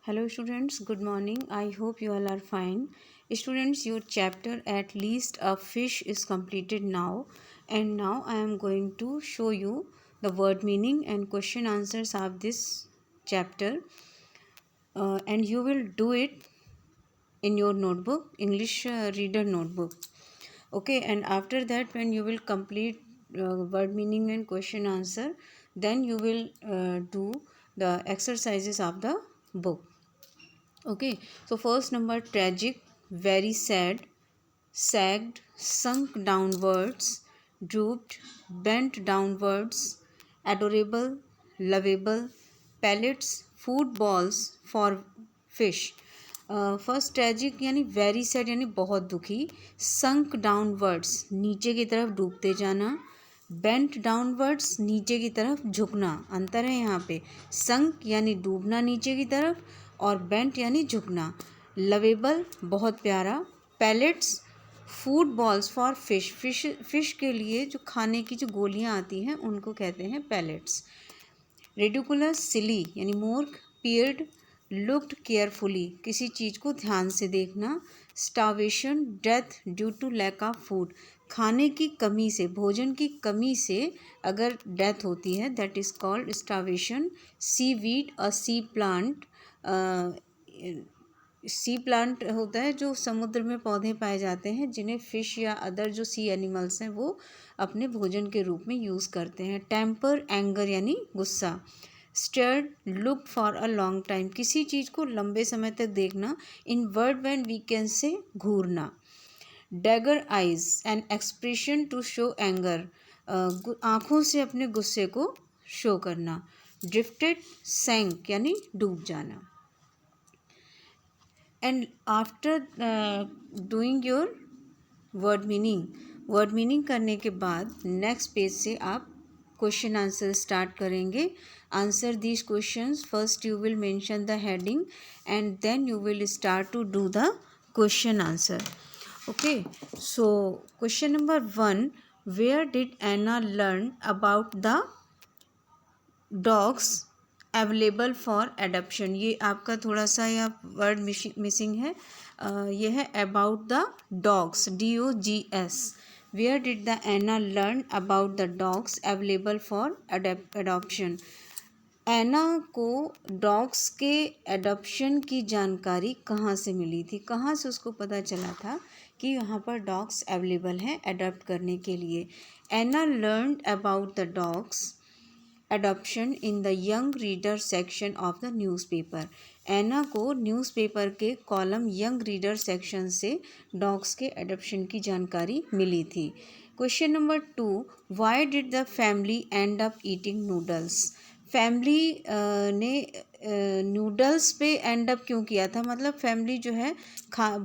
Hello students, good morning. I hope you all are fine. Students, your chapter At Least a Fish is completed now, and now I am going to show you the word meaning and question answers of this chapter, and you will do it in your notebook, English reader notebook. Okay, and after that when you will complete word meaning and question answer, then you will do the exercises of the book. Okay, so first number tragic, very sad, sagged, sunk downwards, drooped, bent downwards, adorable, lovable, pellets, food balls for fish. First tragic यानी very sad यानी बहुत दुखी, संक downwards नीचे की तरफ डूबते जाना, bent downwards नीचे की तरफ झुकना, अंतर है यहाँ पे, संक यानी डूबना नीचे की तरफ और बेंट यानी झुकना, लवेबल बहुत प्यारा, pellets food balls for fish के लिए जो खाने की जो गोलियाँ आती हैं उनको कहते हैं पैलेट्स, रेडिकुलस सिली यानी मूर्ख, पियर्ड लुक्ड केयरफुली किसी चीज़ को ध्यान से देखना, starvation death due to lack of food खाने की कमी से, भोजन की कमी से अगर डेथ होती है that is called starvation, seaweed a sea plant, sea plant होता है जो समुद्र में पौधे पाए जाते हैं जिन्हें फ़िश या अदर जो सी एनिमल्स हैं वो अपने भोजन के रूप में यूज़ करते हैं, टेम्पर एंगर यानी गुस्सा, stared look for a long time किसी चीज़ को लंबे समय तक देखना, in word when we can say घूरना, dagger eyes an expression to show anger आँखों से अपने गुस्से को शो करना, ड्रिफ्टेड सैंक यानी डूब जाना. And after doing your word meaning करने के बाद नेक्स्ट पेज से आप क्वेश्चन आंसर स्टार्ट करेंगे. Answer these questions, first you will mention the heading and then you will start to do the question answer. Okay, so question number 1, where did Anna learn about the dogs available for adoption. ये आपका थोड़ा सा या word missing है. ये है about the dogs, DOGS. Where did the Anna learn about the dogs available for adoption. Anna को dogs के एडॉप्शन की जानकारी कहाँ से मिली थी, कहाँ से उसको पता चला था कि यहाँ पर डॉग्स अवेलेबल हैं एडॉप्ट करने के लिए. Anna learn about the dogs adoption in the young reader section of the newspaper. Anna को न्यूज़पेपर के कॉलम यंग रीडर सेक्शन से डॉग्स के एडॉप्शन की जानकारी मिली थी. Question number 2, why did the family end up eating noodles. Family ने noodles पे एंड अप क्यों किया था, मतलब फैमिली जो है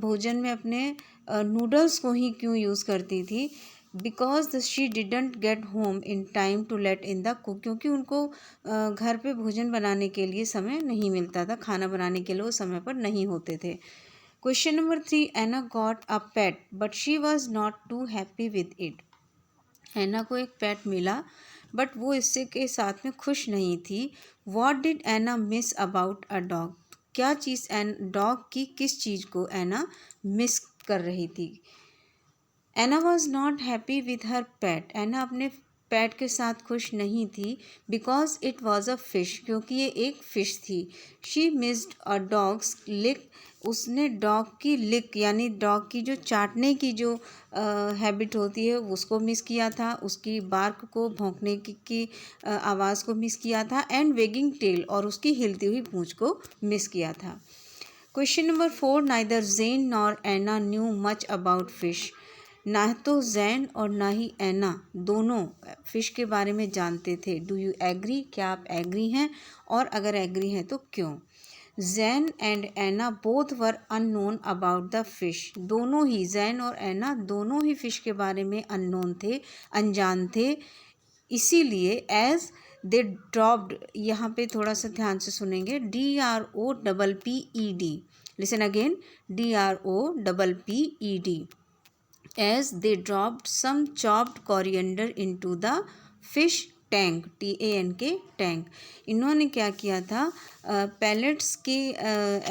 भोजन में अपने नूडल्स को ही क्यों यूज़ करती थी. Because she didn't get home in time to let in the cook, क्योंकि उनको घर पे भोजन बनाने के लिए समय नहीं मिलता था, खाना बनाने के लिए वो समय पर नहीं होते थे. Question number 3, Anna got a pet but she was not too happy with it. Anna को एक पेट मिला बट वो इससे के साथ में खुश नहीं थी. What did Anna miss about a dog. क्या चीज़ डॉग की किस चीज़ को एना मिस कर रही थी. Anna was not happy with her pet. Anna अपने पैट के साथ खुश नहीं थी. Because it was a fish, क्योंकि ये एक फ़िश थी. She missed a dog's lick. उसने डॉग की लिक यानी डॉग की जो चाटने की जो हैबिट होती है उसको मिस किया था, उसकी बार्क को भौंकने की आवाज़ को मिस किया था, एंड वेगिंग टेल और उसकी हिलती हुई पूँछ को मिस किया था. Question number 4, neither Zen nor Anna knew much about fish. ना तो जैन और ना ही एना दोनों फ़िश के बारे में जानते थे. डू यू एग्री, क्या आप एग्री हैं, और अगर एग्री हैं तो क्यों. Jen and Anna both were unknown about the fish. दोनों ही जैन और एना दोनों ही फ़िश के बारे में अननोन थे, अनजान थे. इसीलिए एज दे ड्रॉप्ड, यहाँ पे थोड़ा सा ध्यान से सुनेंगे, DROPPED. Listen again, DROPPED. As they dropped some chopped coriander into the fish tank, TANK tank. इन्होंने क्या किया था, पैलेट्स के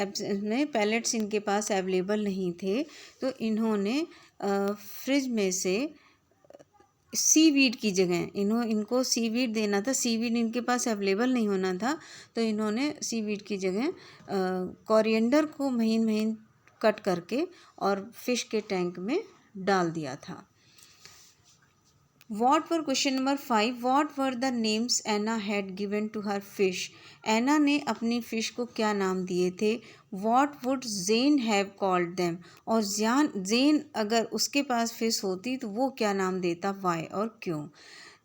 एब्सेंस में, पैलेट्स इनके पास अवेलेबल नहीं थे, तो इन्होंने फ्रिज में से सीवीड की जगह इनको सीवीड देना था, सीवीड इनके पास अवेलेबल नहीं होना था, तो इन्होंने सीवीड की जगह कोरिएंडर को महीन महीन कट करके और फिश के टैंक में डाल दिया था। What were question number 5? What were the names Anna had given to her fish? एना ने अपनी फ़िश को क्या नाम दिए थे? What would Jane have called them? और जेन अगर उसके पास फिश होती तो वो क्या नाम देता? Why और क्यों?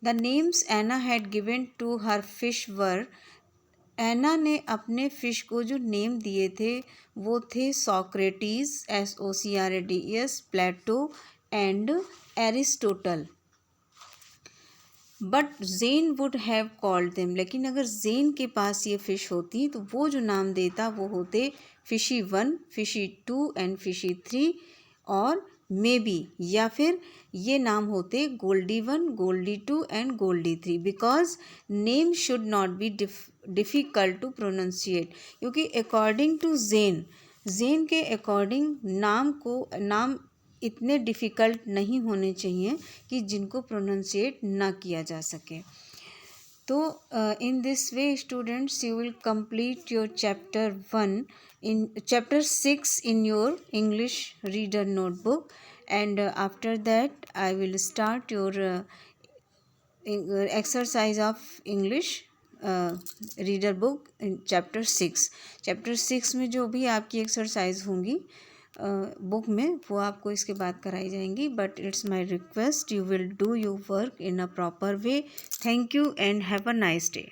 The names Anna had given to her fish were, एना ने अपने फ़िश को जो नेम दिए थे वो थे Socrates, SOCRATES, Plato and Aristotle. But Jen would have called them, लेकिन अगर जेन के पास ये फ़िश होती तो वो जो नाम देता वो होते फिशी 1, फिशी 2 एंड फिशी 3, और मे बी या फिर ये नाम होते Goldie 1, Goldie 2 and Goldie 3, because name should not be difficult to pronunciate, क्योंकि अकॉर्डिंग टू जेन के अकॉर्डिंग नाम इतने डिफ़िकल्ट नहीं होने चाहिए कि जिनको प्रोनाउंसिएट ना किया जा सके। तो in this way students you will complete your chapter 1 in chapter 6 in your English reader notebook, and after that I will start your exercise of English reader book in chapter 6। Chapter 6 में जो भी आपकी exercise होंगी book में वो आपको इसके बाद कराई जाएंगी, but it's my request you will do your work in a proper way. Thank you and have a nice day.